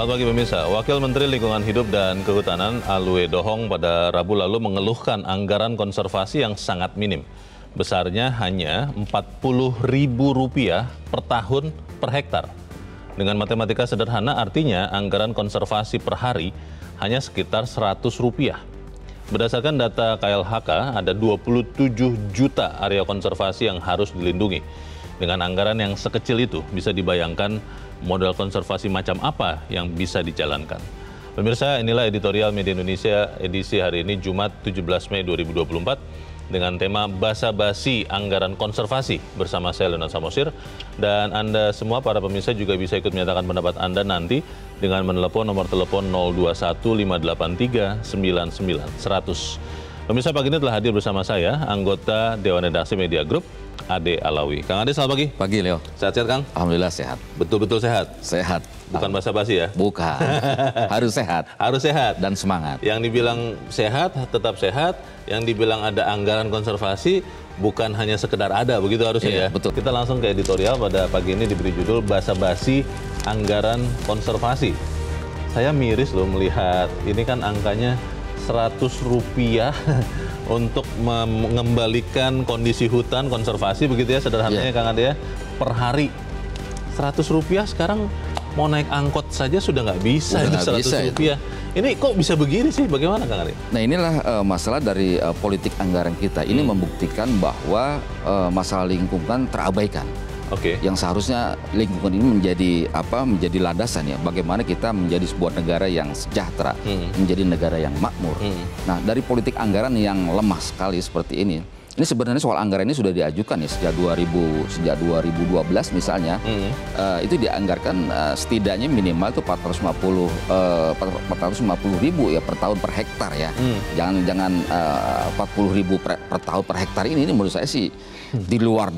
Selamat pagi pemirsa. Wakil Menteri Lingkungan Hidup dan Kehutanan Alwe Dohong pada Rabu lalu mengeluhkan anggaran konservasi yang sangat minim. Besarnya hanya Rp40.000 per tahun per hektar. Dengan matematika sederhana artinya anggaran konservasi per hari hanya sekitar Rp100. Berdasarkan data KLHK, ada 27 juta area konservasi yang harus dilindungi. Dengan anggaran yang sekecil itu, bisa dibayangkan model konservasi macam apa yang bisa dijalankan. Pemirsa, inilah editorial Media Indonesia edisi hari ini Jumat 17 Mei 2024 dengan tema Basa-basi Anggaran Konservasi bersama saya Leonard Samosir. Dan Anda semua para pemirsa juga bisa ikut menyatakan pendapat Anda nanti dengan menelepon nomor telepon 0215839900. Pemirsa, pagi ini telah hadir bersama saya anggota Dewan Redaksi Media Group, Ade Alawi. Kang Ade, selamat pagi. Pagi, Leo. Sehat-sehat, Kang? Alhamdulillah sehat. Betul-betul sehat? Sehat. Bukan basa-basi ya? Bukan. Harus sehat. Harus sehat. Dan semangat. Yang dibilang sehat, tetap sehat. Yang dibilang ada anggaran konservasi, bukan hanya sekedar ada, begitu harusnya ya? Betul. Kita langsung ke editorial pada pagi ini diberi judul Basa-basi Anggaran Konservasi. Saya miris loh melihat, ini kan angkanya Rp100 untuk mengembalikan kondisi hutan konservasi, begitu ya sederhananya Kang Ade ya, per hari. Rp100 sekarang mau naik angkot saja sudah nggak bisa, ini Rp100. Ini kok bisa begini sih, bagaimana Kang Ade? Nah, inilah masalah dari politik anggaran kita. Ini membuktikan bahwa masalah lingkungan terabaikan. Yang seharusnya lingkungan ini menjadi landasan ya, bagaimana kita menjadi sebuah negara yang sejahtera, menjadi negara yang makmur. Nah, dari politik anggaran yang lemah sekali seperti ini sebenarnya soal anggaran ini sudah diajukan ya sejak 2012 misalnya, itu dianggarkan setidaknya minimal itu 450.000 ya per tahun per hektar ya. Jangan 40.000 per tahun per hektar ini menurut saya sih di luar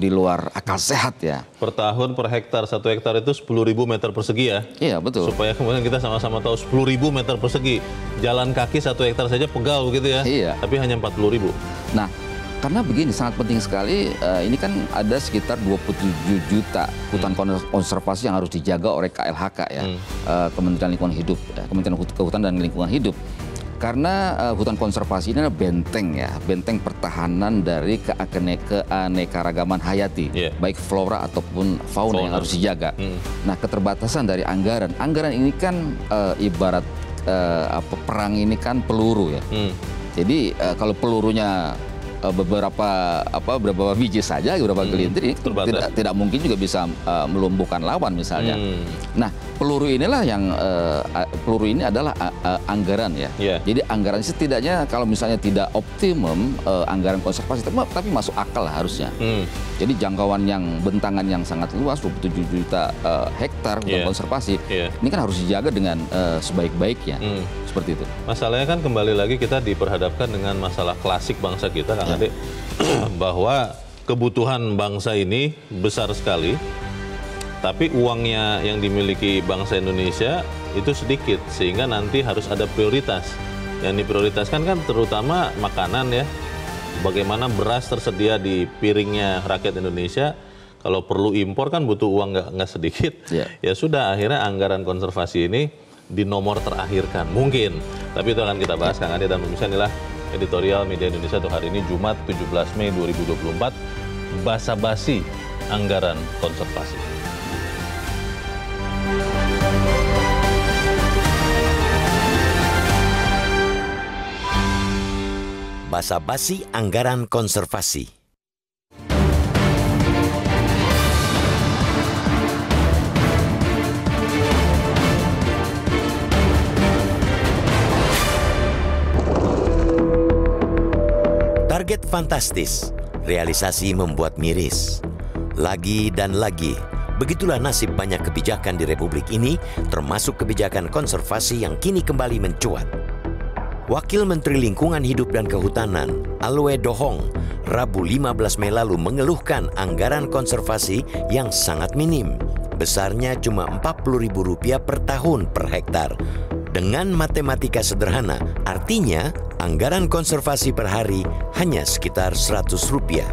akal sehat ya. Per tahun per hektar, 1 hektar itu 10.000 meter persegi ya? Iya, betul. Supaya kemudian kita sama-sama tahu 10.000 meter persegi. Jalan kaki 1 hektar saja pegal begitu ya? Iya. Tapi hanya 40.000. Nah, karena begini, sangat penting sekali, ini kan ada sekitar 27 juta hutan konservasi yang harus dijaga oleh KLHK ya, Kementerian Lingkungan Hidup, Kementerian Kehutanan dan Lingkungan Hidup. Karena hutan konservasi ini adalah benteng ya, benteng pertahanan dari keanekaragaman hayati, baik flora ataupun fauna yang harus dijaga. Nah, keterbatasan dari anggaran ini kan ibarat perang ini kan peluru ya. Jadi kalau pelurunya beberapa biji saja, beberapa gelintir, tidak mungkin juga bisa melumpuhkan lawan misalnya. Nah, peluru ini adalah anggaran ya. Jadi anggaran setidaknya kalau misalnya tidak optimum anggaran konservasi, tapi masuk akal lah harusnya. Jadi jangkauan yang bentangan yang sangat luas, 27 juta hektar hutan konservasi, ini kan harus dijaga dengan sebaik-baiknya. Seperti itu. Masalahnya kan kembali lagi kita diperhadapkan dengan masalah klasik bangsa kita, Kang Ade, bahwa kebutuhan bangsa ini besar sekali, tapi uangnya yang dimiliki bangsa Indonesia itu sedikit, sehingga nanti harus ada prioritas. Yang diprioritaskan kan terutama makanan ya, bagaimana beras tersedia di piringnya rakyat Indonesia. Kalau perlu impor kan butuh uang nggak sedikit. Ya sudah, akhirnya anggaran konservasi ini di nomor terakhirkan mungkin, tapi itu akan kita bahas Kang Ade. Dan pemirsa, inilah editorial Media Indonesia untuk hari ini Jumat 17 Mei 2024, Basa-basi Anggaran Konservasi. Basa-basi Anggaran Konservasi. Target fantastis, realisasi membuat miris. Lagi dan lagi, begitulah nasib banyak kebijakan di Republik ini, termasuk kebijakan konservasi yang kini kembali mencuat. Wakil Menteri Lingkungan Hidup dan Kehutanan, Alwe Dohong, Rabu 15 Mei lalu mengeluhkan anggaran konservasi yang sangat minim. Besarnya cuma Rp40.000 per tahun per hektar. Dengan matematika sederhana, artinya anggaran konservasi per hari hanya sekitar Rp100.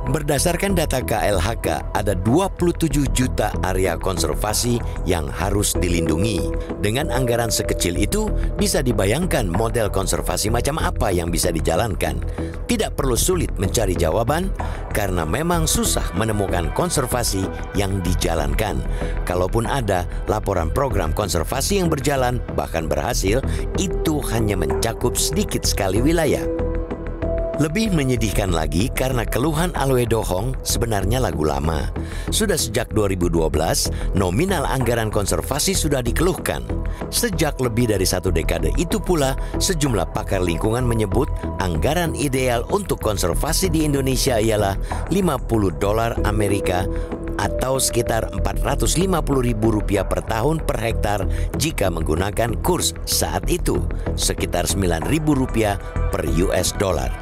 Berdasarkan data KLHK, ada 27 juta area konservasi yang harus dilindungi. Dengan anggaran sekecil itu, bisa dibayangkan model konservasi macam apa yang bisa dijalankan. Tidak perlu sulit mencari jawaban, karena memang susah menemukan konservasi yang dijalankan. Kalaupun ada laporan program konservasi yang berjalan, bahkan berhasil, itu hanya mencakup sedikit sekali wilayah. Lebih menyedihkan lagi karena keluhan Alwe Dohong sebenarnya lagu lama. Sudah sejak 2012, nominal anggaran konservasi sudah dikeluhkan. Sejak lebih dari 1 dekade itu pula, sejumlah pakar lingkungan menyebut anggaran ideal untuk konservasi di Indonesia ialah $50 Amerika atau sekitar Rp450.000 per tahun per hektar jika menggunakan kurs saat itu, sekitar Rp9.000 per US dollar.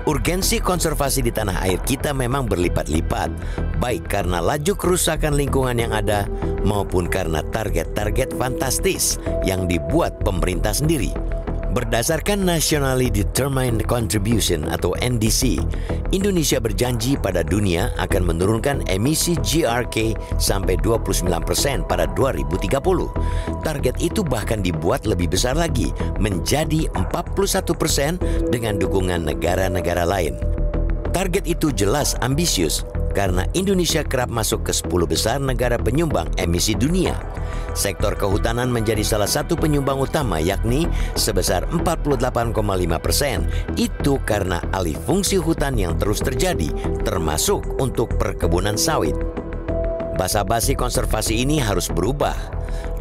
Urgensi konservasi di tanah air kita memang berlipat-lipat, baik karena laju kerusakan lingkungan yang ada maupun karena target-target fantastis yang dibuat pemerintah sendiri. Berdasarkan Nationally Determined Contribution atau NDC, Indonesia berjanji pada dunia akan menurunkan emisi GRK sampai 29% pada 2030. Target itu bahkan dibuat lebih besar lagi, menjadi 41% dengan dukungan negara-negara lain. Target itu jelas ambisius, karena Indonesia kerap masuk ke 10 besar negara penyumbang emisi dunia. Sektor kehutanan menjadi salah satu penyumbang utama, yakni sebesar 48,5%. Itu karena alih fungsi hutan yang terus terjadi, termasuk untuk perkebunan sawit. Basa-basi konservasi ini harus berubah.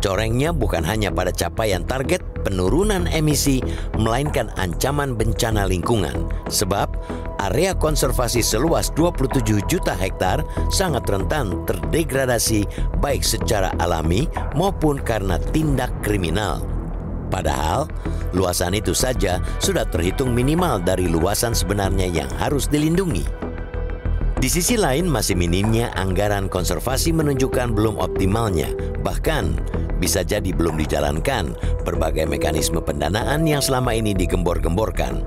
Corengnya bukan hanya pada capaian target penurunan emisi, melainkan ancaman bencana lingkungan. Sebab area konservasi seluas 27 juta hektar sangat rentan terdegradasi baik secara alami maupun karena tindak kriminal. Padahal, luasan itu saja sudah terhitung minimal dari luasan sebenarnya yang harus dilindungi. Di sisi lain, masih minimnya anggaran konservasi menunjukkan belum optimalnya, bahkan bisa jadi belum dijalankan berbagai mekanisme pendanaan yang selama ini digembor-gemborkan.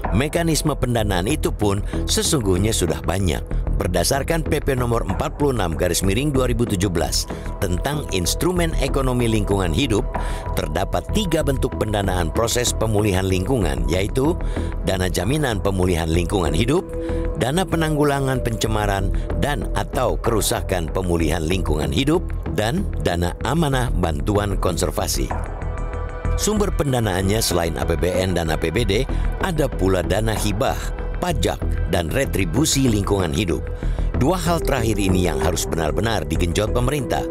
Mekanisme pendanaan itu pun sesungguhnya sudah banyak. Berdasarkan PP nomor 46/2017 tentang instrumen ekonomi lingkungan hidup, terdapat 3 bentuk pendanaan proses pemulihan lingkungan, yaitu dana jaminan pemulihan lingkungan hidup, dana penanggulangan pencemaran dan atau kerusakan pemulihan lingkungan hidup, dan dana amanah bantuan konservasi. Sumber pendanaannya selain APBN dan APBD, ada pula dana hibah, pajak, dan retribusi lingkungan hidup. 2 hal terakhir ini yang harus benar-benar digenjot pemerintah.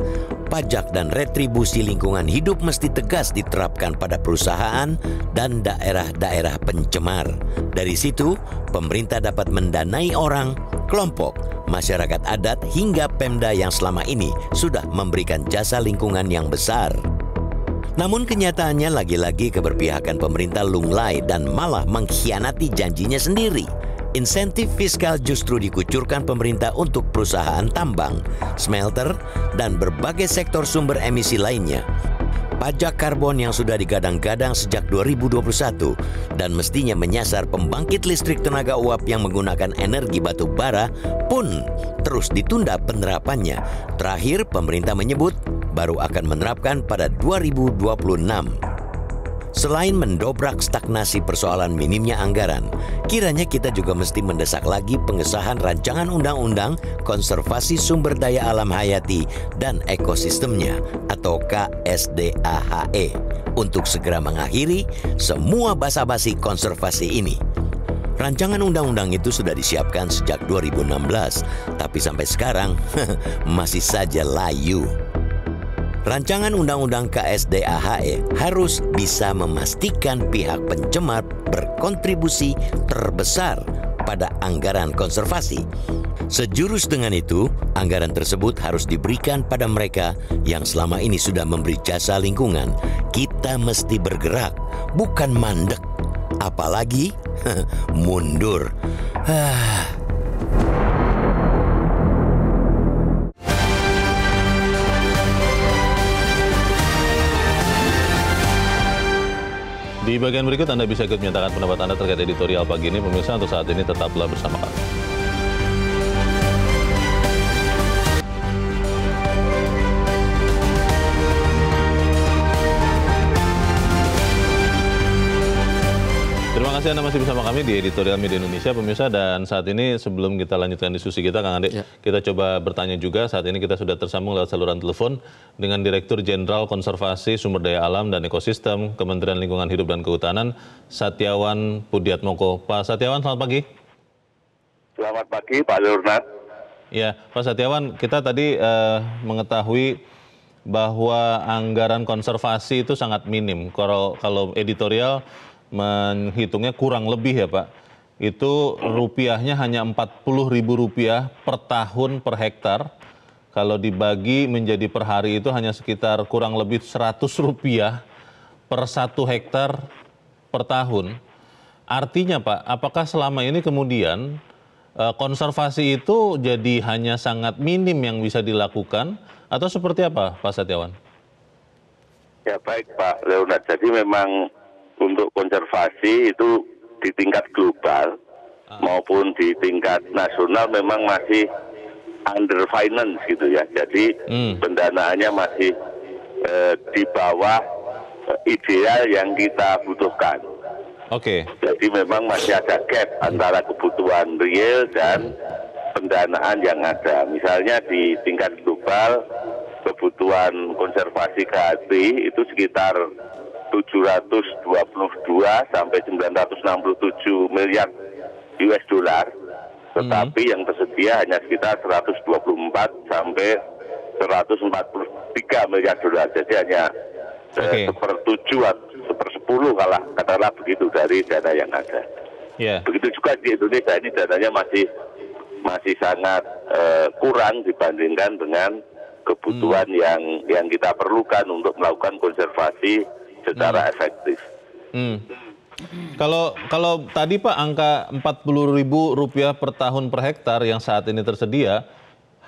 Pajak dan retribusi lingkungan hidup mesti tegas diterapkan pada perusahaan dan daerah-daerah pencemar. Dari situ, pemerintah dapat mendanai orang, kelompok, masyarakat adat, hingga Pemda yang selama ini sudah memberikan jasa lingkungan yang besar. Namun kenyataannya lagi-lagi keberpihakan pemerintah lunglai dan malah mengkhianati janjinya sendiri. Insentif fiskal justru dikucurkan pemerintah untuk perusahaan tambang, smelter, dan berbagai sektor sumber emisi lainnya. Pajak karbon yang sudah digadang-gadang sejak 2021 dan mestinya menyasar pembangkit listrik tenaga uap yang menggunakan energi batu bara pun terus ditunda penerapannya. Terakhir, pemerintah menyebut baru akan menerapkan pada 2026. Selain mendobrak stagnasi persoalan minimnya anggaran, kiranya kita juga mesti mendesak lagi pengesahan rancangan undang-undang konservasi sumber daya alam hayati dan ekosistemnya atau KSDAHE untuk segera mengakhiri semua basa-basi konservasi ini. Rancangan undang-undang itu sudah disiapkan sejak 2016, tapi sampai sekarang masih saja layu. Rancangan Undang-Undang KSDAHE harus bisa memastikan pihak pencemar berkontribusi terbesar pada anggaran konservasi. Sejurus dengan itu, anggaran tersebut harus diberikan pada mereka yang selama ini sudah memberi jasa lingkungan. Kita mesti bergerak, bukan mandek. Apalagi mundur. Di bagian berikut Anda bisa ikut menyatakan pendapat Anda terkait editorial pagi ini. Pemirsa, untuk saat ini tetaplah bersama kami. Terima kasih Anda masih bersama kami di Editorial Media Indonesia, pemirsa. Dan saat ini sebelum kita lanjutkan diskusi kita, Kang Ade, kita coba bertanya juga. Saat ini kita sudah tersambung lewat saluran telepon dengan Direktur Jenderal Konservasi Sumber Daya Alam dan Ekosistem Kementerian Lingkungan Hidup dan Kehutanan, Satyawan Pudiatmoko. Pak Satyawan, selamat pagi. Selamat pagi, Pak Leonard. Ya, Pak Satyawan, kita tadi mengetahui bahwa anggaran konservasi itu sangat minim. Kalau editorial menghitungnya kurang lebih ya Pak, itu rupiahnya hanya Rp40.000 per tahun per hektar. Kalau dibagi menjadi per hari itu hanya sekitar kurang lebih Rp100 per 1 hektar per tahun. Artinya Pak, apakah selama ini kemudian konservasi itu jadi hanya sangat minim yang bisa dilakukan atau seperti apa Pak Satyawan? Ya baik Pak Leonard, jadi memang untuk konservasi itu di tingkat global maupun di tingkat nasional memang masih under finance gitu ya. Jadi pendanaannya masih di bawah ideal yang kita butuhkan. Oke. Jadi memang masih ada gap antara kebutuhan real dan pendanaan yang ada. Misalnya di tingkat global kebutuhan konservasi kehati itu sekitar 722 sampai 967 miliar US dollar, tetapi yang tersedia hanya sekitar 124 sampai 143 miliar dolar. Jadi hanya seper-7 atau seper-10 katakanlah begitu dari dana yang ada. Begitu juga di Indonesia, ini dananya masih sangat kurang dibandingkan dengan kebutuhan yang kita perlukan untuk melakukan konservasi secara efektif. Kalau tadi Pak angka Rp40.000 per tahun per hektar yang saat ini tersedia,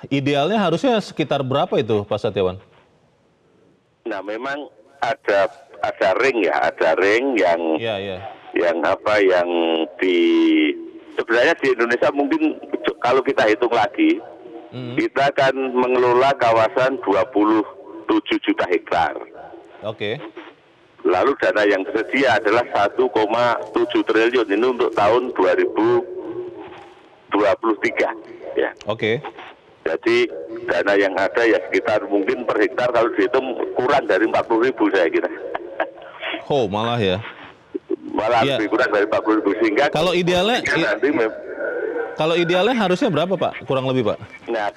idealnya harusnya sekitar berapa itu Pak Satyawan? Nah memang ada ring ya, ada ring yang sebenarnya di Indonesia mungkin kalau kita hitung lagi, kita akan mengelola kawasan 27 juta hektar. Oke. Lalu dana yang tersedia adalah 1,7 triliun ini untuk tahun 2023 ya. Oke. Jadi dana yang ada ya sekitar mungkin per hektar kalau dihitung kurang dari 40.000 saya kira. Oh, malah ya. Malah lebih kurang dari 40.000 sehingga kalau idealnya harusnya berapa Pak? Kurang lebih Pak? Nah,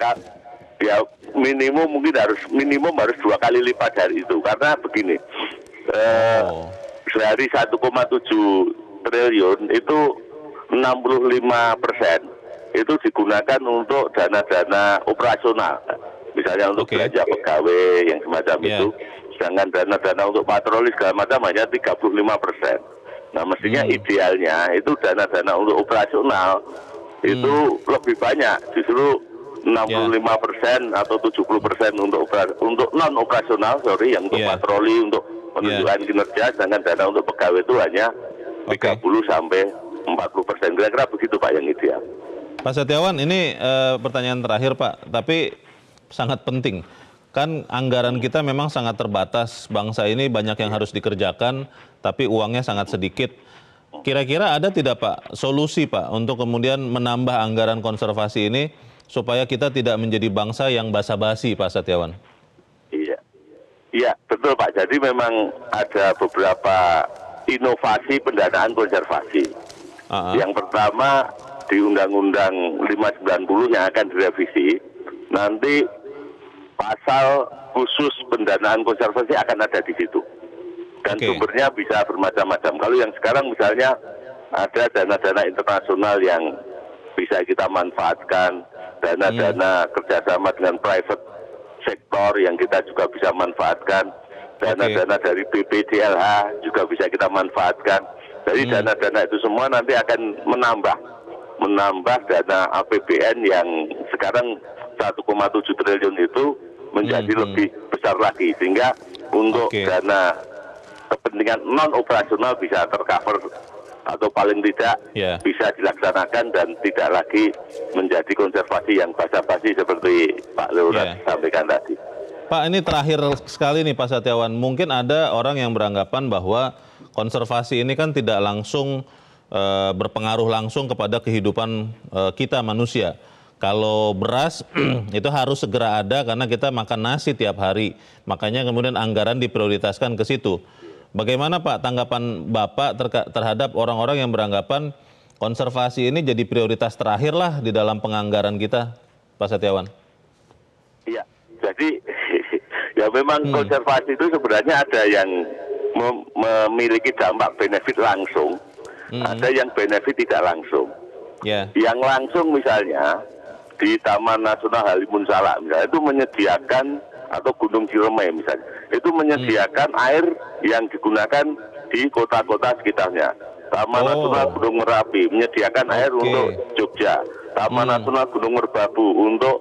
ya minimum harus 2 kali lipat dari itu karena begini. Dari 1,7 triliun itu 65% itu digunakan untuk dana-dana operasional, misalnya untuk belanja pegawai yang semacam itu, sedangkan dana-dana untuk patroli segala macam hanya 35%. Nah mestinya idealnya itu dana-dana untuk operasional itu lebih banyak, justru 65% atau 70% untuk non operasional, yang untuk patroli, untuk penunjukan kinerja, sedangkan dana untuk pegawai itu hanya 30 sampai 40%. Kira-kira begitu Pak yang ideal. Pak Satyawan, ini pertanyaan terakhir Pak, tapi sangat penting. Kan anggaran kita memang sangat terbatas, bangsa ini banyak yang harus dikerjakan, tapi uangnya sangat sedikit. Kira-kira ada tidak Pak solusi Pak untuk kemudian menambah anggaran konservasi ini supaya kita tidak menjadi bangsa yang basa-basi Pak Satyawan? Iya, betul Pak. Jadi memang ada beberapa inovasi pendanaan konservasi. Yang pertama di Undang-Undang 590 yang akan direvisi, nanti pasal khusus pendanaan konservasi akan ada di situ. Dan sumbernya bisa bermacam-macam. Kalau yang sekarang misalnya ada dana-dana internasional yang bisa kita manfaatkan, dana-dana kerjasama dengan private sektor yang kita juga bisa manfaatkan, dana-dana dari BPDLH juga bisa kita manfaatkan. Jadi dana-dana itu semua nanti akan menambah dana APBN yang sekarang 1,7 triliun itu menjadi lebih besar lagi, sehingga untuk dana kepentingan non operasional bisa tercover atau paling tidak bisa dilaksanakan dan tidak lagi menjadi konservasi yang basa-basi seperti Pak Leonard sampaikan tadi. Pak, ini terakhir sekali nih Pak Satyawan, mungkin ada orang yang beranggapan bahwa konservasi ini kan tidak langsung berpengaruh langsung kepada kehidupan kita manusia. Kalau beras itu harus segera ada karena kita makan nasi tiap hari. Makanya kemudian anggaran diprioritaskan ke situ. Bagaimana Pak tanggapan Bapak terhadap orang-orang yang beranggapan konservasi ini jadi prioritas terakhir lah di dalam penganggaran kita, Pak Setiawan? Iya, jadi ya memang konservasi itu sebenarnya ada yang memiliki dampak benefit langsung, ada yang benefit tidak langsung. Yang langsung misalnya di Taman Nasional Halimun Salak misalnya itu menyediakan, atau Gunung Ciremai misalnya, itu menyediakan air yang digunakan di kota-kota sekitarnya. Taman Nasional Gunung Merapi menyediakan air untuk Jogja. Taman Nasional Gunung Merbabu untuk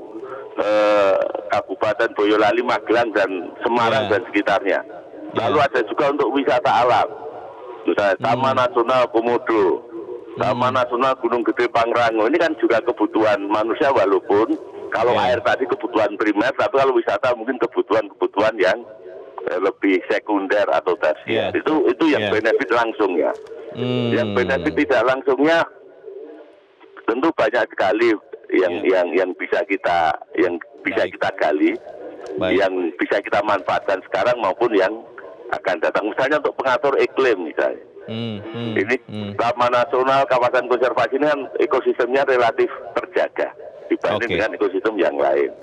Kabupaten Boyolali, Magelang, dan Semarang dan sekitarnya. Lalu ada juga untuk wisata alam, misalnya Taman Nasional Komodo, Taman Nasional Gunung Gede Pangrango. Ini kan juga kebutuhan manusia, walaupun kalau air tadi kebutuhan primer, tapi kalau wisata mungkin kebutuhan yang lebih sekunder atau tersier. Itu yang benefit langsung ya. Yang benefit tidak langsungnya tentu banyak sekali yang bisa kita gali, yang bisa kita manfaatkan sekarang maupun yang akan datang. Misalnya untuk pengatur iklim misalnya. Ini Taman Nasional, kawasan konservasi ini kan ekosistemnya relatif terjaga dibanding dengan ekosistem yang lain.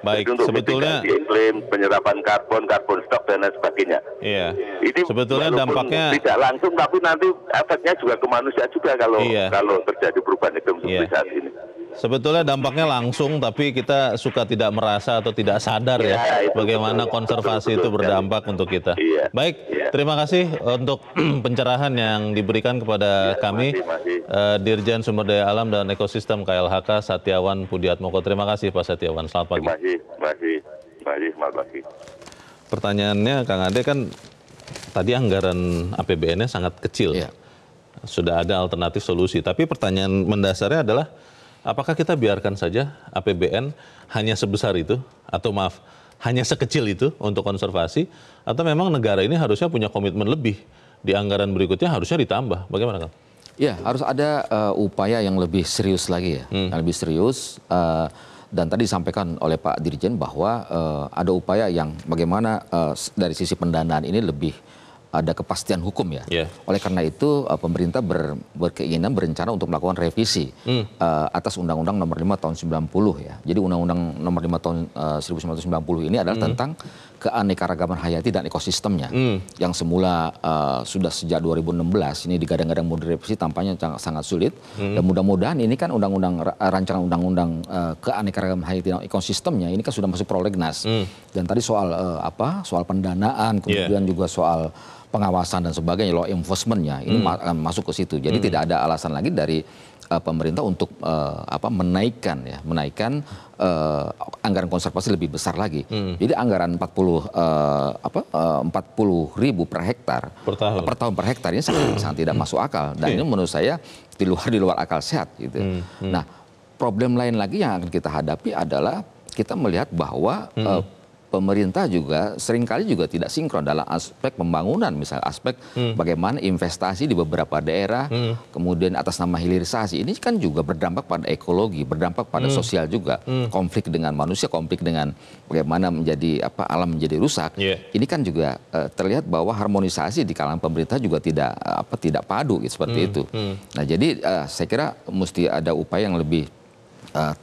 Baik, untuk sebetulnya iklim, penyerapan karbon stok dan lain sebagainya. Iya. Ini sebetulnya dampaknya tidak langsung, tapi nanti efeknya juga ke manusia juga kalau terjadi perubahan iklim seperti saat ini. Sebetulnya dampaknya langsung, tapi kita suka tidak merasa atau tidak sadar bagaimana konservasi itu berdampak untuk kita. Baik, terima kasih untuk pencerahan yang diberikan kepada kami, Dirjen Sumber Daya Alam dan Ekosistem KLHK Setiawan Pudiatmoko. Terima kasih Pak Setiawan, selamat pagi. Terima kasih, selamat pagi. Pertanyaannya Kang Ade, kan tadi anggaran APBN-nya sangat kecil, sudah ada alternatif solusi, tapi pertanyaan mendasarnya adalah apakah kita biarkan saja APBN hanya sebesar itu, atau maaf, hanya sekecil itu untuk konservasi, atau memang negara ini harusnya punya komitmen lebih di anggaran berikutnya harusnya ditambah? Bagaimana Kang? Ya, harus ada upaya yang lebih serius lagi ya, yang lebih serius. Dan tadi disampaikan oleh Pak Dirjen bahwa ada upaya yang bagaimana dari sisi pendanaan ini lebih ada kepastian hukum ya. Oleh karena itu pemerintah berkeinginan berencana untuk melakukan revisi atas Undang-Undang Nomor 5 Tahun 90 ya. Jadi Undang-Undang Nomor 5 Tahun 1990 ini adalah tentang keanekaragaman hayati dan ekosistemnya. Yang semula sudah sejak 2016 ini digadang-gadang mau direvisi, tampaknya sangat sulit. Dan mudah-mudahan ini kan rancangan undang-undang keanekaragaman hayati dan ekosistemnya ini kan sudah masuk prolegnas. Dan tadi soal soal pendanaan, kemudian juga soal pengawasan dan sebagainya, law enforcement-nya ini akan masuk ke situ. Jadi tidak ada alasan lagi dari pemerintah untuk menaikkan anggaran konservasi lebih besar lagi. Jadi anggaran 40.000 per hektar per tahun per hektar ini sangat tidak masuk akal, dan ini menurut saya di luar akal sehat gitu. Nah, problem lain lagi yang akan kita hadapi adalah kita melihat bahwa pemerintah juga seringkali juga tidak sinkron dalam aspek pembangunan, misalnya aspek bagaimana investasi di beberapa daerah, kemudian atas nama hilirisasi, ini kan juga berdampak pada ekologi, berdampak pada sosial juga, konflik dengan manusia, konflik dengan bagaimana menjadi alam menjadi rusak. Ini kan juga terlihat bahwa harmonisasi di kalangan pemerintah juga tidak padu gitu, seperti itu. Nah, jadi saya kira mesti ada upaya yang lebih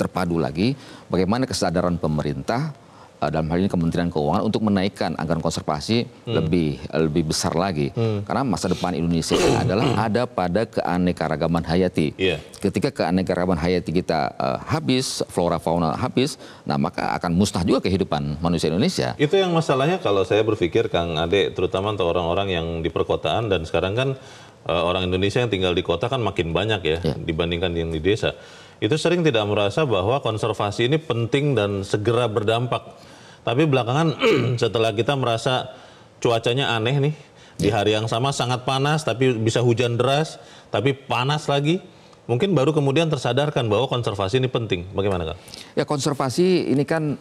terpadu lagi, bagaimana kesadaran pemerintah dalam hal ini Kementerian Keuangan untuk menaikkan anggaran konservasi lebih besar lagi. Karena masa depan Indonesia adalah ada pada keanekaragaman hayati. Ketika keanekaragaman hayati kita habis, flora fauna habis, nah maka akan musnah juga kehidupan manusia Indonesia. Itu yang masalahnya kalau saya berpikir Kang Ade, terutama untuk orang-orang yang di perkotaan, dan sekarang kan orang Indonesia yang tinggal di kota kan makin banyak ya dibandingkan yang di desa. Itu sering tidak merasa bahwa konservasi ini penting dan segera berdampak. Tapi belakangan setelah kita merasa cuacanya aneh nih, di hari yang sama sangat panas tapi bisa hujan deras, tapi panas lagi, mungkin baru kemudian tersadarkan bahwa konservasi ini penting. Bagaimana Kang? Ya, konservasi ini kan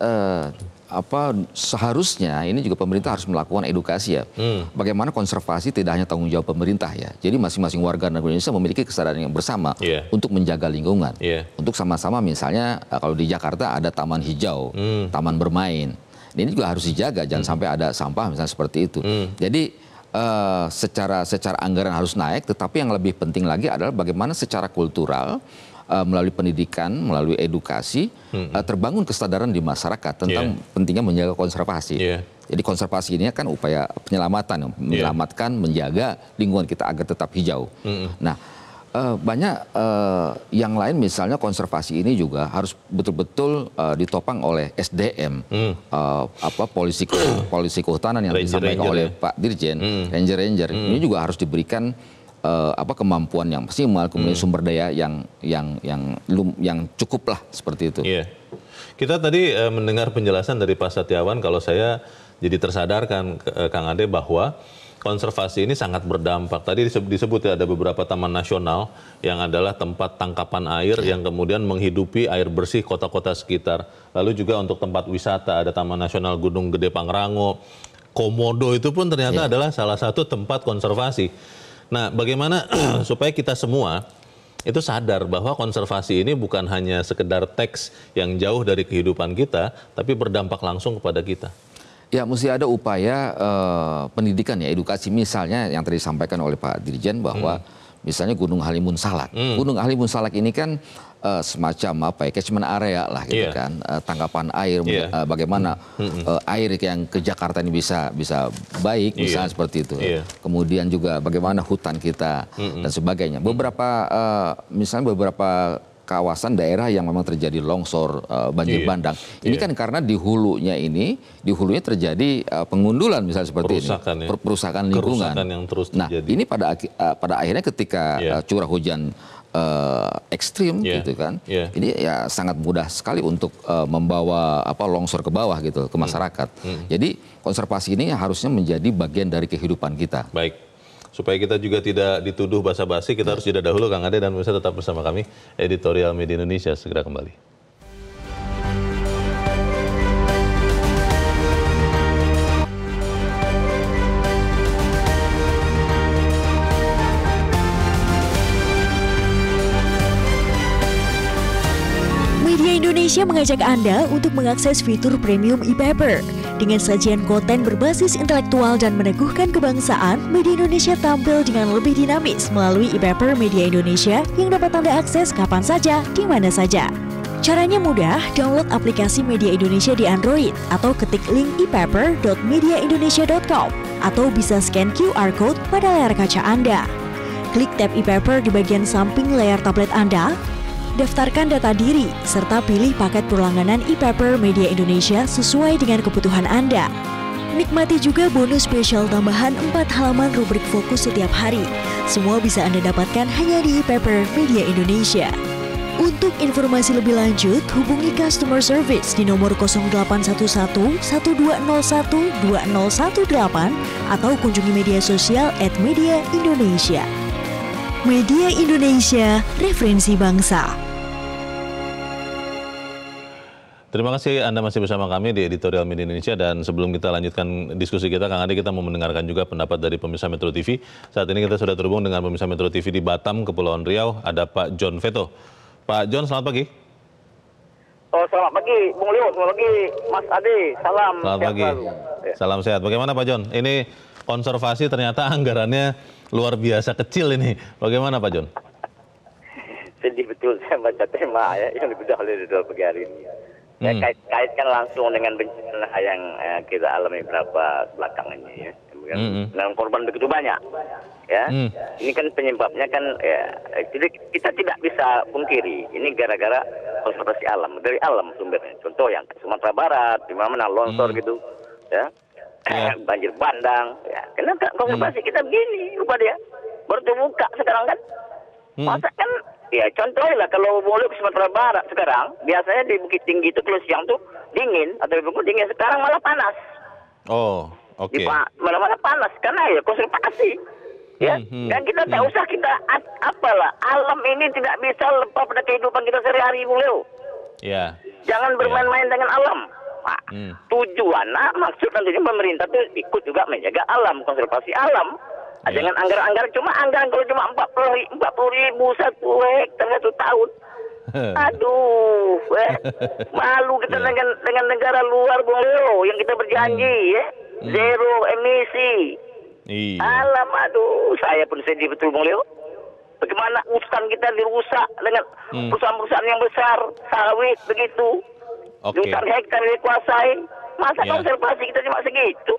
seharusnya ini juga pemerintah harus melakukan edukasi ya. Bagaimana konservasi tidak hanya tanggung jawab pemerintah ya. Jadi masing-masing warga negara Indonesia memiliki kesadaran yang bersama untuk menjaga lingkungan. Untuk sama-sama misalnya kalau di Jakarta ada taman hijau, taman bermain. Ini juga harus dijaga, jangan sampai ada sampah misalnya seperti itu. Jadi secara anggaran harus naik, tetapi yang lebih penting lagi adalah bagaimana secara kultural melalui pendidikan, melalui edukasi, terbangun kesadaran di masyarakat tentang pentingnya menjaga konservasi. Jadi konservasi ini kan upaya penyelamatan, menyelamatkan, menjaga lingkungan kita agar tetap hijau. Nah, banyak yang lain misalnya konservasi ini juga harus betul-betul ditopang oleh SDM, polisi kehutanan yang disampaikan oleh Pak Dirjen, ranger-ranger ini juga harus diberikan kemampuan yang maksimal, kemudian sumber daya yang cukup lah seperti itu. Kita tadi mendengar penjelasan dari Pak Setiawan, kalau saya jadi tersadarkan Kang Ade bahwa konservasi ini sangat berdampak. Tadi disebut ya ada beberapa taman nasional yang adalah tempat tangkapan air yang kemudian menghidupi air bersih kota-kota sekitar. Lalu juga untuk tempat wisata ada Taman Nasional Gunung Gede Pangrango, Komodo itu pun ternyata adalah salah satu tempat konservasi. Nah, bagaimana supaya kita semua itu sadar bahwa konservasi ini bukan hanya sekedar teks yang jauh dari kehidupan kita, tapi berdampak langsung kepada kita. Ya, mesti ada upaya pendidikan ya, edukasi misalnya yang tadi disampaikan oleh Pak Dirjen bahwa misalnya Gunung Halimun Salak. Gunung Halimun Salak ini kan semacam catchment area lah gitu kan, tangkapan air, bagaimana air yang ke Jakarta ini bisa baik misalnya seperti itu. Kemudian juga bagaimana hutan kita dan sebagainya. Misalnya beberapa kawasan daerah yang memang terjadi longsor, banjir bandang. Ini kan karena di hulunya terjadi pengundulan misalnya seperti ini, perusakan lingkungan. Kerusakan yang terus terjadi. Nah, ini pada akhirnya ketika curah hujan ekstrim gitu kan, ini ya sangat mudah sekali untuk membawa longsor ke bawah gitu ke masyarakat. Jadi konservasi ini harusnya menjadi bagian dari kehidupan kita. Baik. Supaya kita juga tidak dituduh basa-basi, kita harus jeda dahulu Kang Ade, dan pemirsa tetap bersama kami. Editorial Media Indonesia segera kembali. Media Indonesia mengajak Anda untuk mengakses fitur premium e-paper. Dengan sajian konten berbasis intelektual dan meneguhkan kebangsaan, Media Indonesia tampil dengan lebih dinamis melalui e-paper Media Indonesia yang dapat Anda akses kapan saja, di mana saja. Caranya mudah, download aplikasi Media Indonesia di Android atau ketik link e-paper.mediaindonesia.com atau bisa scan QR Code pada layar kaca Anda. Klik tab e-paper di bagian samping layar tablet Anda, daftarkan data diri, serta pilih paket berlangganan e-paper Media Indonesia sesuai dengan kebutuhan Anda. Nikmati juga bonus spesial tambahan 4 halaman rubrik fokus setiap hari. Semua bisa Anda dapatkan hanya di e-paper Media Indonesia. Untuk informasi lebih lanjut, hubungi customer service di nomor 0811 1201 2018 atau kunjungi media sosial @mediaindonesia. Media Indonesia, referensi bangsa. Terima kasih Anda masih bersama kami di Editorial Media Indonesia, dan sebelum kita lanjutkan diskusi kita, Kang Ade, kita mau mendengarkan juga pendapat dari pemirsa Metro TV. Saat ini kita sudah terhubung dengan pemirsa Metro TV di Batam, Kepulauan Riau, ada Pak John Veto. Pak John, selamat pagi. Oh, selamat pagi, Bung Leo. Selamat pagi, Mas Ade. Salam. Selamat pagi. Salam sehat. Bagaimana Pak John? Ini konservasi ternyata anggarannya luar biasa kecil ini. Bagaimana Pak John? Sedih betul saya baca tema yang lebih dahulu dalam pagi hari ini. Saya kaitkan langsung dengan bencana yang kita alami beberapa belakangan ini ya. Dengan korban begitu banyak. Ya. Ini kan penyebabnya kan kita tidak bisa pungkiri. Ini gara-gara konservasi alam, dari alam sumbernya. Contoh yang Sumatera Barat, di mana longsor gitu, ya. Banjir bandang, ya. Kenapa konservasi kita begini rupa dia? Baru terbuka sekarang kan? Masa kan, ya contohnya kalau boleh ke Sumatera Barat sekarang, biasanya di Bukit Tinggi itu kalau siang tuh dingin, atau di Bukit Tinggi sekarang malah panas. Oh, oke. Malah panas, karena ya konservasi. Ya, dan kita tak usah alam ini tidak bisa lepas pada kehidupan kita sehari-hari, Bung Leo. Ya. Jangan bermain-main dengan alam. Nah, tujuannya maksud nantinya pemerintah tuh ikut juga menjaga alam, konservasi alam. Dengan anggaran-anggaran, cuma anggaran kalau cuma 40 ribu satu hektar satu tahun. Aduh, malu kita dengan negara luar, Bung Leo, yang kita berjanji ya, zero emisi. Iya. Alam, aduh, saya pun sedih betul, Bung Leo. Bagaimana hutan kita dirusak dengan perusahaan-perusahaan yang besar, sawit begitu. Jutaan hektar dikuasai, masa konservasi kita cuma segitu?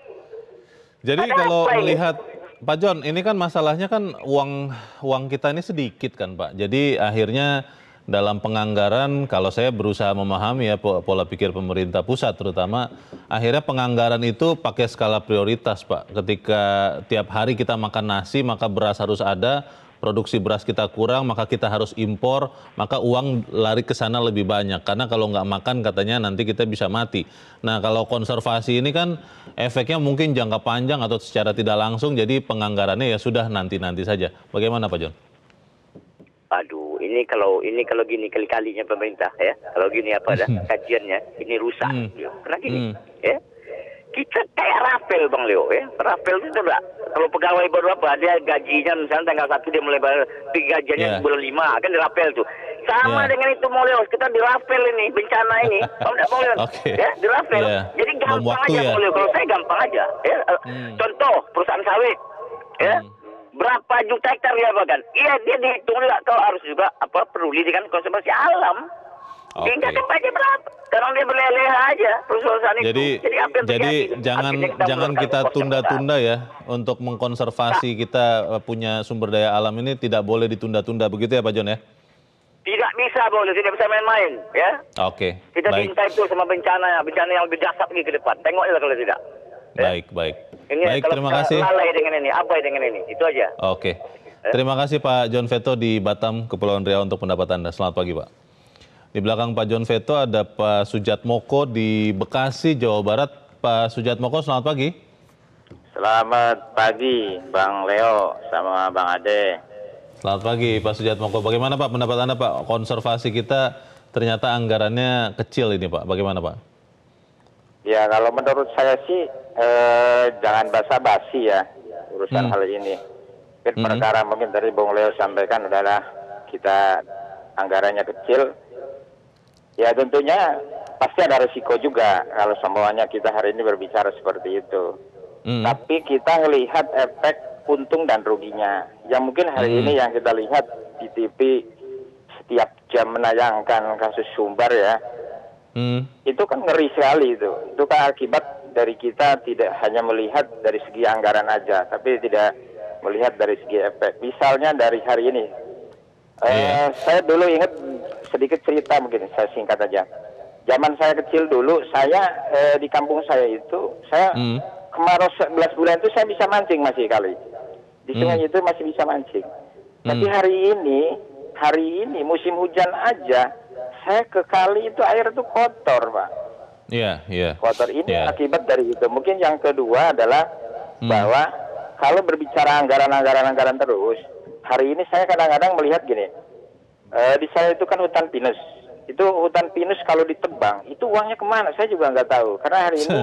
Jadi kalau melihat Pak John, ini kan masalahnya kan uang kita ini sedikit kan Pak. Jadi akhirnya dalam penganggaran, kalau saya berusaha memahami ya pola pikir pemerintah pusat terutama, akhirnya penganggaran itu pakai skala prioritas Pak. Ketika tiap hari kita makan nasi, maka beras harus ada, produksi beras kita kurang, maka kita harus impor, maka uang lari ke sana lebih banyak. Karena kalau nggak makan katanya nanti kita bisa mati. Nah kalau konservasi ini kan efeknya mungkin jangka panjang atau secara tidak langsung, jadi penganggarannya ya sudah nanti-nanti saja. Bagaimana Pak John? Aduh, ini kalau gini kali-kalinya pemerintah ya. Kalau gini apa dah kajiannya, ini rusak. Karena gini, ya. Kita kayak Rapel Bang Leo ya. Rapel itu enggak. Kalau pegawai baru apa, dia gajinya misalnya tanggal 1 dia mulai bayar, gajinya bulan 5, kan di Rapel tuh. Sama dengan itu Bang Leo, kita di Rapel ini, bencana ini. Kalau enggak Bang Leo, ya, di Rapel. Jadi gampang aja Bang Leo, kalau saya gampang aja. Ya. Contoh, perusahaan sawit. Ya. Berapa juta hektar dia bahkan. Iya, dia dihitung juga kalau harus juga peduli dengan konservasi alam. Dia nggak aja berapa. Sekarang dia berleha aja perusahaan itu. Jadi jangan kita tunda-tunda ya untuk mengkonservasi kita punya sumber daya alam ini, tidak boleh ditunda-tunda begitu ya Pak John ya? Tidak bisa boleh, tidak bisa main-main ya. Oke. Kita minta itu sama bencana yang lebih dahsyat lagi ke depan. Tengoklah kalau tidak. Baik. Ini baik, terima kasih. Lalai dengan ini, abai dengan ini, itu aja. Oke. Terima kasih Pak John Veto di Batam, Kepulauan Riau untuk pendapat Anda. Selamat pagi Pak. Di belakang Pak John Veto ada Pak Sujatmoko di Bekasi, Jawa Barat. Pak Sujatmoko, selamat pagi. Selamat pagi, Bang Leo sama Bang Ade. Selamat pagi, Pak Sujatmoko. Bagaimana Pak pendapat Anda Pak? Konservasi kita ternyata anggarannya kecil ini Pak. Bagaimana Pak? Ya kalau menurut saya sih jangan basa-basi ya urusan hal ini. Perkara mungkin tadi Bang Leo sampaikan adalah kita anggarannya kecil. Ya tentunya pasti ada resiko juga kalau semuanya kita hari ini berbicara seperti itu. Tapi kita melihat efek untung dan ruginya. Yang mungkin hari ini yang kita lihat di TV setiap jam menayangkan kasus Sumbar ya. Itu kan ngeri sekali itu. Itu kan akibat dari kita tidak hanya melihat dari segi anggaran aja, tapi tidak melihat dari segi efek. Misalnya dari hari ini. Saya dulu ingat sedikit cerita mungkin saya singkat aja. Zaman saya kecil dulu, saya di kampung saya itu, saya kemarau 11 bulan itu saya bisa mancing masih kali. Di sungai itu masih bisa mancing. Tapi hari ini musim hujan aja, saya ke kali itu air itu kotor Pak. Iya. Kotor ini akibat dari itu. Mungkin yang kedua adalah bahwa kalau berbicara anggaran terus, hari ini saya kadang-kadang melihat gini, di saya itu kan hutan pinus. Itu hutan pinus kalau ditebang, itu uangnya kemana? Saya juga nggak tahu. Karena hari ini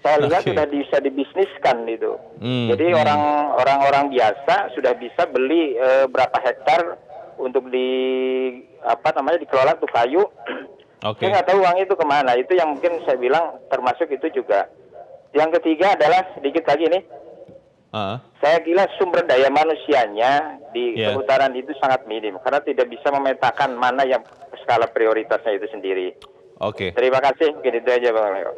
saya lihat sudah bisa dibisniskan itu. Jadi orang-orang biasa sudah bisa beli berapa hektar untuk dikelola untuk kayu. Saya nggak tahu uang itu kemana. Itu yang mungkin saya bilang termasuk itu juga. Yang ketiga adalah sedikit lagi nih. Saya kira sumber daya manusianya di kehutanan itu sangat minim karena tidak bisa memetakan mana yang skala prioritasnya itu sendiri. Terima kasih, mungkin itu aja Bang Leo.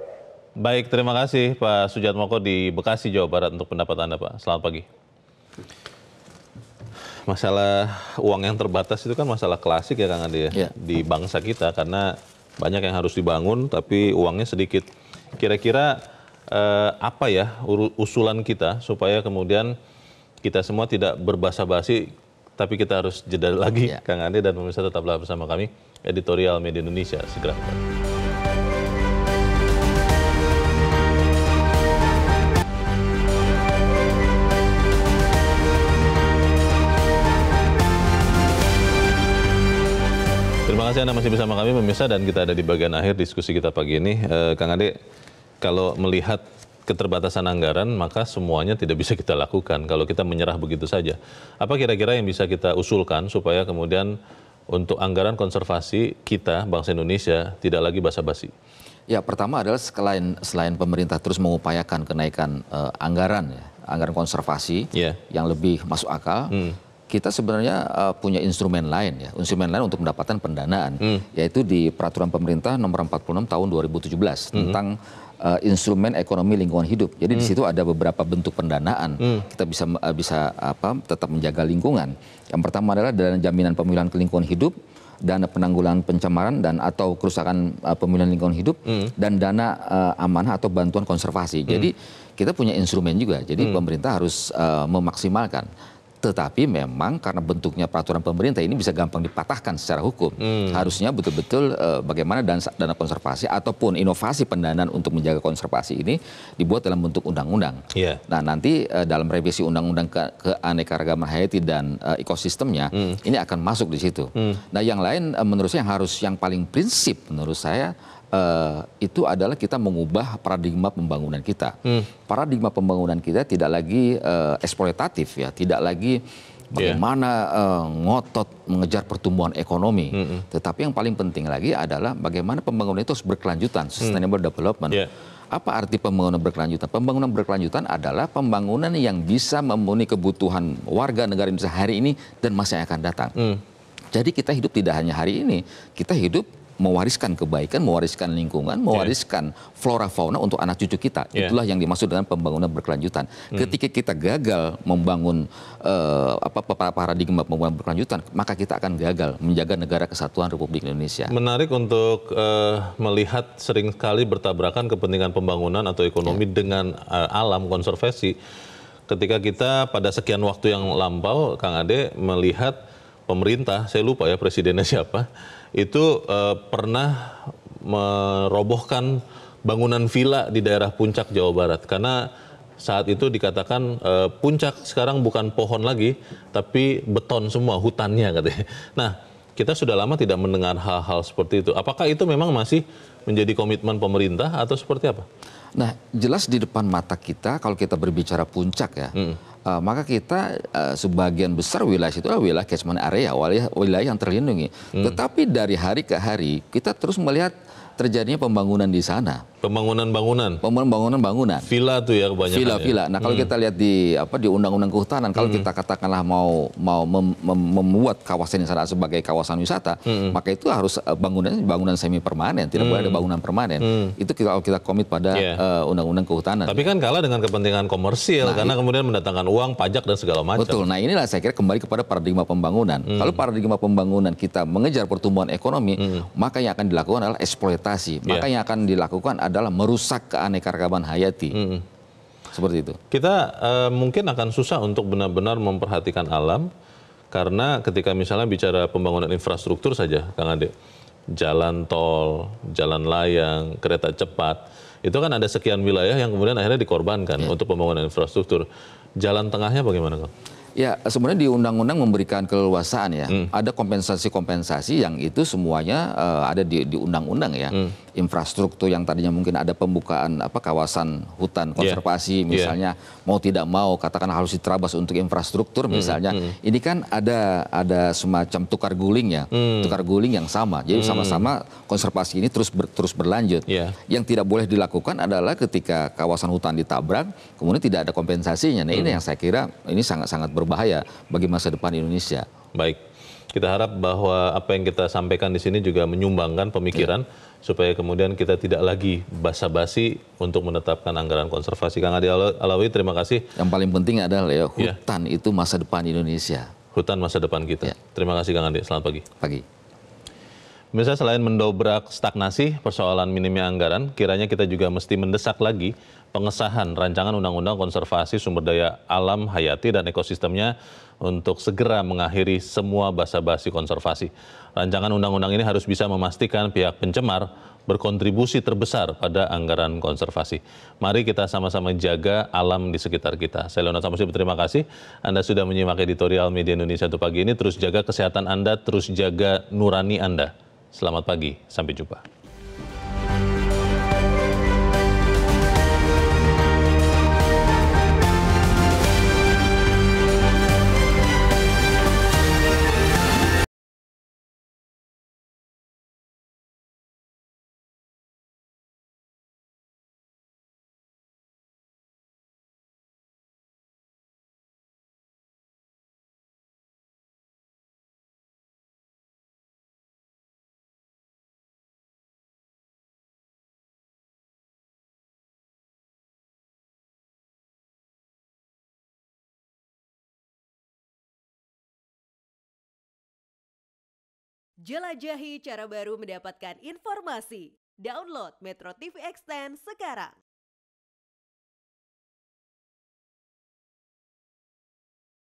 Baik, terima kasih Pak Sujatmoko di Bekasi, Jawa Barat untuk pendapat Anda Pak. Selamat pagi. Masalah uang yang terbatas itu kan masalah klasik ya Kang Ade ya, di bangsa kita karena banyak yang harus dibangun tapi uangnya sedikit. Kira-kira apa ya usulan kita supaya kemudian kita semua tidak berbasa-basi tapi kita harus jeda lagi Kang Ade dan pemirsa tetaplah bersama kami Editorial Media Indonesia segera kembali. Terima Terima kasih Anda masih bersama kami pemirsa, dan kita ada di bagian akhir diskusi kita pagi ini. Kang Ade, kalau melihat keterbatasan anggaran, maka semuanya tidak bisa kita lakukan kalau kita menyerah begitu saja. Apa kira-kira yang bisa kita usulkan supaya kemudian untuk anggaran konservasi kita, bangsa Indonesia, tidak lagi basa-basi? Ya, pertama adalah selain pemerintah terus mengupayakan kenaikan anggaran, ya, anggaran konservasi yang lebih masuk akal, kita sebenarnya punya instrumen lain, ya, instrumen lain untuk mendapatkan pendanaan, yaitu di Peraturan Pemerintah Nomor 46 Tahun 2017 tentang instrumen ekonomi lingkungan hidup. Jadi di situ ada beberapa bentuk pendanaan. Kita bisa tetap menjaga lingkungan. Yang pertama adalah dana jaminan pemulihan lingkungan hidup, dana penanggulangan pencemaran dan atau kerusakan pemulihan lingkungan hidup, dan dana amanah atau bantuan konservasi. Jadi kita punya instrumen juga. Jadi pemerintah harus memaksimalkan. Tetapi memang karena bentuknya peraturan pemerintah ini bisa gampang dipatahkan secara hukum. Harusnya betul-betul bagaimana dana konservasi ataupun inovasi pendanaan untuk menjaga konservasi ini dibuat dalam bentuk undang-undang. Nah, nanti dalam revisi undang-undang keanekaragaman hayati dan ekosistemnya ini akan masuk di situ. Nah, yang lain menurut saya yang paling prinsip menurut saya itu adalah kita mengubah paradigma pembangunan kita. Paradigma pembangunan kita tidak lagi eksploitatif, ya, tidak lagi bagaimana ngotot mengejar pertumbuhan ekonomi. Tetapi yang paling penting lagi adalah bagaimana pembangunan itu harus berkelanjutan, sustainable development. Apa arti pembangunan berkelanjutan? Pembangunan berkelanjutan adalah pembangunan yang bisa memenuhi kebutuhan warga negara Indonesia hari ini dan masa yang akan datang. Jadi kita hidup tidak hanya hari ini, kita hidup mewariskan kebaikan, mewariskan lingkungan, mewariskan flora fauna untuk anak cucu kita. Itulah yang dimaksud dengan pembangunan berkelanjutan. Ketika kita gagal membangun paradigma pembangunan berkelanjutan, maka kita akan gagal menjaga negara kesatuan Republik Indonesia. Menarik untuk melihat sering sekali bertabrakan kepentingan pembangunan atau ekonomi dengan alam konservasi. Ketika kita pada sekian waktu yang lampau, Kang Ade, melihat pemerintah, saya lupa ya presidennya siapa, itu pernah merobohkan bangunan villa di daerah Puncak, Jawa Barat. Karena saat itu dikatakan Puncak sekarang bukan pohon lagi, tapi beton semua, hutannya katanya. Nah, kita sudah lama tidak mendengar hal-hal seperti itu. Apakah itu memang masih menjadi komitmen pemerintah atau seperti apa? Nah, jelas di depan mata kita kalau kita berbicara Puncak, ya, maka kita sebagian besar wilayah itu adalah wilayah catchment area, wilayah yang terlindungi. Tetapi dari hari ke hari kita terus melihat terjadinya pembangunan di sana. Pembangunan. Villa tuh ya kebanyakan. Villa. Nah, kalau kita lihat di Undang-Undang Kehutanan, kalau kita katakanlah mau membuat kawasan di sana sebagai kawasan wisata, maka itu harus bangunan semi permanen, tidak boleh ada bangunan permanen. Itu kalau kita komit pada Undang-Undang Kehutanan. Tapi kan kalah dengan kepentingan komersil, karena kemudian mendatangkan uang, pajak dan segala macam. Betul. Nah, inilah saya kira kembali kepada paradigma pembangunan. Kalau paradigma pembangunan kita mengejar pertumbuhan ekonomi, maka yang akan dilakukan adalah eksploitasi. Maka yang akan dilakukan adalah merusak keanekaragaman hayati. Seperti itu. Kita mungkin akan susah untuk benar-benar memperhatikan alam, karena ketika misalnya bicara pembangunan infrastruktur saja, Kang Ade, jalan tol, jalan layang, kereta cepat, itu kan ada sekian wilayah yang kemudian akhirnya dikorbankan untuk pembangunan infrastruktur. Jalan tengahnya bagaimana, Kang? Ya, sebenarnya di undang-undang memberikan keleluasaan, ya. Ada kompensasi-kompensasi yang itu semuanya ada di undang-undang, ya. Infrastruktur yang tadinya mungkin ada pembukaan kawasan hutan konservasi misalnya, mau tidak mau katakan harus diterabas untuk infrastruktur misalnya. Ini kan ada semacam tukar guling, ya. Tukar guling yang sama. Jadi sama-sama konservasi ini terus berlanjut. Yang tidak boleh dilakukan adalah ketika kawasan hutan ditabrak kemudian tidak ada kompensasinya. Nah, ini yang saya kira ini sangat berbahaya bagi masa depan Indonesia. Baik, kita harap bahwa apa yang kita sampaikan di sini juga menyumbangkan pemikiran supaya kemudian kita tidak lagi basa-basi untuk menetapkan anggaran konservasi. Kang Ade Alawi, terima kasih. Yang paling penting adalah hutan itu masa depan Indonesia. Hutan masa depan kita. Terima kasih Kang Ade. Selamat pagi. Pagi. Misalnya selain mendobrak stagnasi persoalan minimnya anggaran, kiranya kita juga mesti mendesak lagi pengesahan rancangan undang-undang konservasi sumber daya alam hayati dan ekosistemnya untuk segera mengakhiri semua basa-basi konservasi. Rancangan undang-undang ini harus bisa memastikan pihak pencemar berkontribusi terbesar pada anggaran konservasi. Mari kita sama-sama jaga alam di sekitar kita. Saya Leonard Samusi berterima kasih. Anda sudah menyimak editorial Media Indonesia untuk pagi ini. Terus jaga kesehatan Anda, terus jaga nurani Anda. Selamat pagi, sampai jumpa. Jelajahi cara baru mendapatkan informasi. Download Metro TV Extend sekarang.